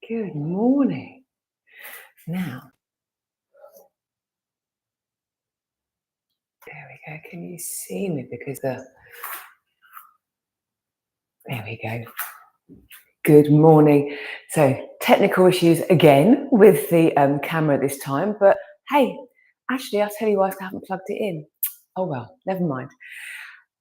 Good morning. Now, there we go. Can you see me? Because there we go. Good morning. So, technical issues again with the camera this time. But hey, actually, I'll tell you why I haven't plugged it in. Oh well, never mind.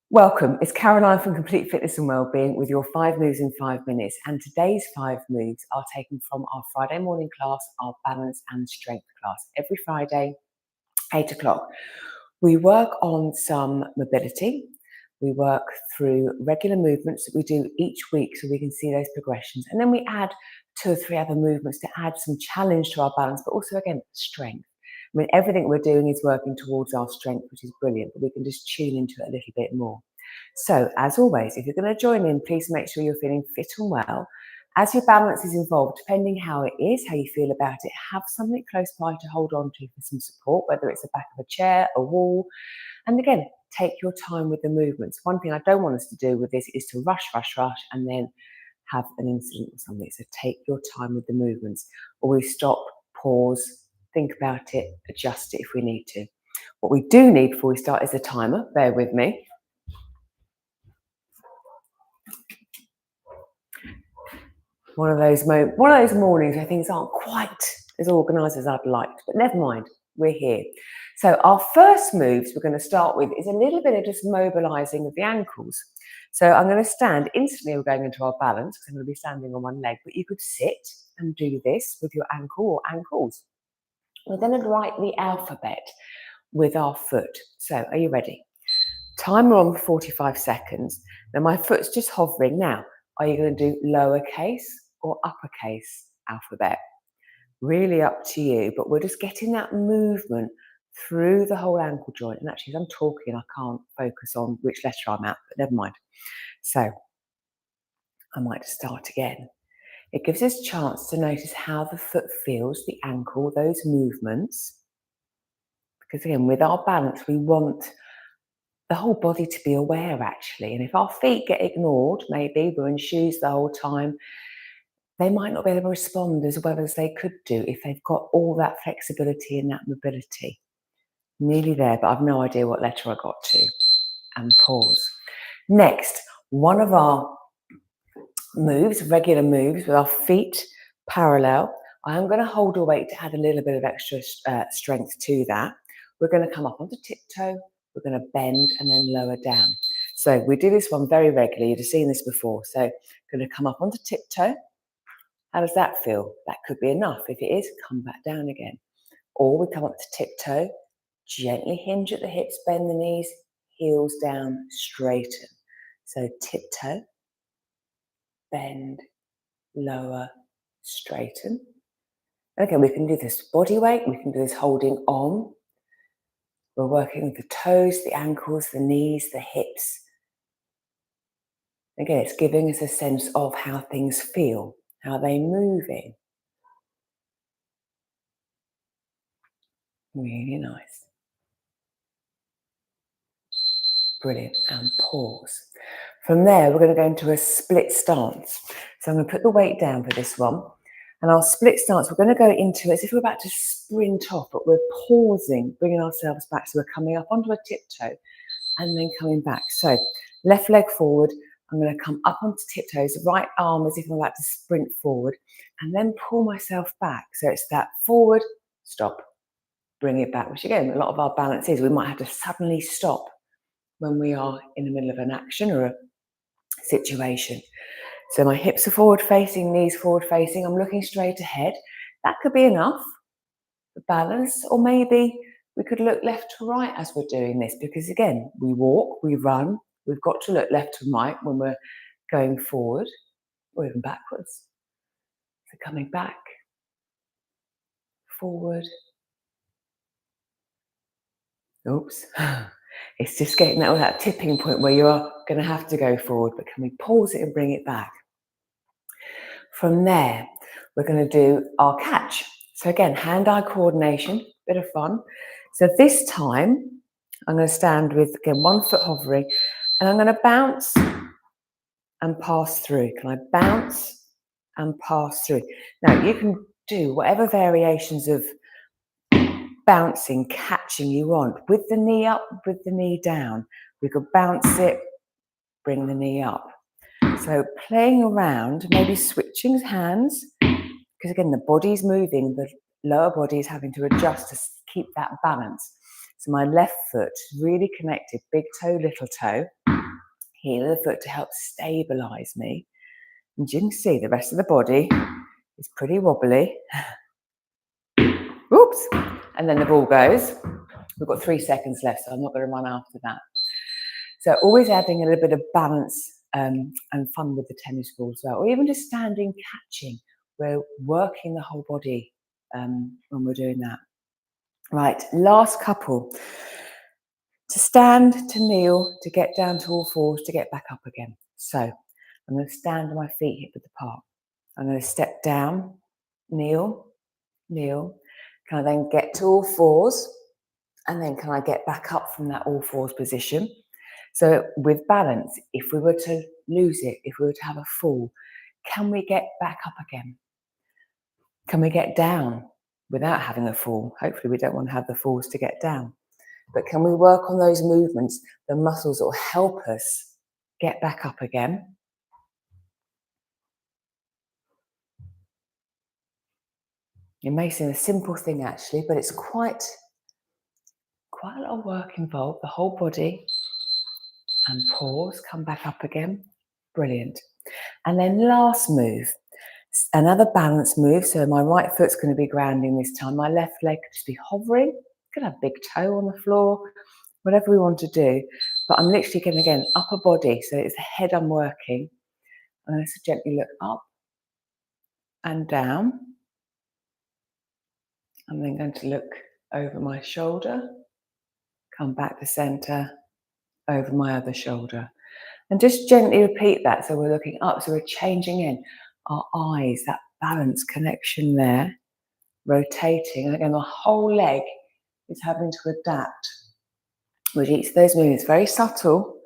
Welcome. It's Caroline from Complete Fitness and Wellbeing with your 5 moves in 5 minutes. And today's 5 moves are taken from our Friday morning class, our balance and strength class. Every Friday, 8 o'clock. We work on some mobility. We work through regular movements that we do each week so we can see those progressions. And then we add 2 or 3 other movements to add some challenge to our balance, but also, again, strength. I mean, everything we're doing is working towards our strength, which is brilliant, but we can just tune into it a little bit more. So, as always, if you're going to join in, please make sure you're feeling fit and well. As your balance is involved, depending how it is, how you feel about it, have something close by to hold on to for some support, whether it's the back of a chair, a wall. And again, take your time with the movements. One thing I don't want us to do with this is to rush, and then have an incident or something. So take your time with the movements. Always stop, pause, think about it, adjust it if we need to. What we do need before we start is a timer. Bear with me. One of those mornings where things aren't quite as organised as I'd like, but never mind, we're here. So our first moves we're going to start with is a little bit of just mobilising of the ankles. So I'm going to stand, instantly we're going into our balance because I'm going to be standing on one leg, but you could sit and do this with your ankle or ankles. We're going to write the alphabet with our foot. So are you ready? Timer on for 45 seconds. Now my foot's just hovering. Now, are you going to do lowercase or uppercase alphabet? Really up to you, but we're just getting that movement through the whole ankle joint. And actually, as I'm talking, I can't focus on which letter I'm at, but never mind. So I might start again. It gives us a chance to notice how the foot feels, the ankle, those movements. Because again, with our balance, we want the whole body to be aware, actually. And if our feet get ignored, maybe we're in shoes the whole time, they might not be able to respond as well as they could do if they've got all that flexibility and that mobility. Nearly there, but I've no idea what letter I got to. And pause. Next, one of our moves, regular moves with our feet parallel. I am going to hold a weight to add a little bit of extra strength to that. We're going to come up onto tiptoe. We're going to bend and then lower down. So we do this one very regularly. You've seen this before. So going to come up onto tiptoe. How does that feel? That could be enough. If it is, come back down again. Or we come up to tiptoe, gently hinge at the hips, bend the knees, heels down, straighten. So tiptoe, bend, lower, straighten. Okay, we can do this body weight. We can do this holding on. We're working with the toes, the ankles, the knees, the hips. Again, it's giving us a sense of how things feel, how they're moving. Really nice. Brilliant. And pause. From there, we're going to go into a split stance. So I'm going to put the weight down for this one. And our split stance, we're going to go into it as if we're about to sprint off, but we're pausing, bringing ourselves back. So we're coming up onto a tiptoe and then coming back. So left leg forward. I'm going to come up onto tiptoes, right arm as if I'm about to sprint forward, and then pull myself back. So it's that forward, stop, bring it back, which again, a lot of our balance is we might have to suddenly stop when we are in the middle of an action or a situation. So my hips are forward facing, knees forward facing. I'm looking straight ahead. That could be enough for balance, or maybe we could look left to right as we're doing this, because again, we walk, we run. We've got to look left to right when we're going forward or even backwards. So coming back, forward. Oops. It's just getting that tipping point where you are going to have to go forward, but can we pause it and bring it back? From there, we're going to do our catch. So again, hand-eye coordination, bit of fun. So this time, I'm going to stand with, again, one foot hovering, and I'm going to bounce and pass through. Can I bounce and pass through. Now, you can do whatever variations of bouncing, catching you want, with the knee up, with the knee down. We could bounce it, bring the knee up. So playing around, maybe switching hands, because again, the body's moving, the lower body is having to adjust to keep that balance. So my left foot really connected, big toe, little toe, heel of the foot to help stabilize me. And you can see the rest of the body is pretty wobbly. Oops. And then the ball goes. We've got 3 seconds left, so I'm not going to run after that. So always adding a little bit of balance and fun with the tennis ball as well, or even just standing catching. We're working the whole body when we're doing that. Right, last couple. To stand, to kneel, to get down to all fours, to get back up again. So I'm going to stand on my feet hip width apart. I'm going to step down, kneel, kneel. Can I then get to all fours? And then can I get back up from that all fours position? So with balance, if we were to lose it, if we were to have a fall, can we get back up again? Can we get down without having a fall? Hopefully we don't want to have the falls to get down. But can we work on those movements, the muscles that will help us get back up again? It may seem a simple thing actually, but it's quite a lot of work involved. The whole body, and pause, come back up again. Brilliant. And then last move, another balance move. So my right foot's going to be grounding this time. My left leg could just be hovering. Could have a big toe on the floor, whatever we want to do. But I'm literally going to, again, upper body. So it's the head I'm working. I'm going to gently look up and down. I'm then going to look over my shoulder, come back to center, over my other shoulder. And just gently repeat that. So we're looking up, so we're changing in our eyes, that balance connection there, rotating. And again, the whole leg is having to adapt with each of those movements. Very subtle,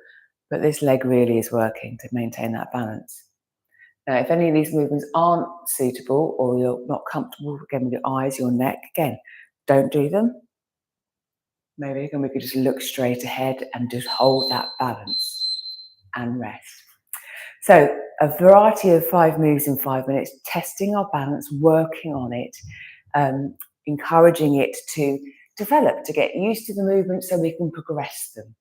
but this leg really is working to maintain that balance. Now, if any of these movements aren't suitable or you're not comfortable, again, with your eyes, your neck, again, don't do them. Maybe again, we could just look straight ahead and just hold that balance and rest. So a variety of 5 moves in 5 minutes, testing our balance, working on it, encouraging it to develop, to get used to the movements so we can progress them.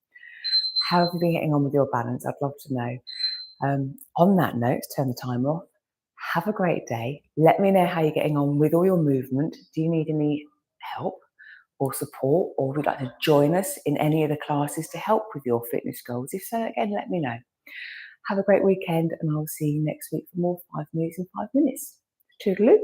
How have you been getting on with your balance? I'd love to know. On that note, turn the timer off. Have a great day. Let me know how you're getting on with all your movement. Do you need any help or support, or would you like to join us in any of the classes to help with your fitness goals? If so, again, let me know. Have a great weekend, and I'll see you next week for more 5 moves in 5 minutes. Toodaloo.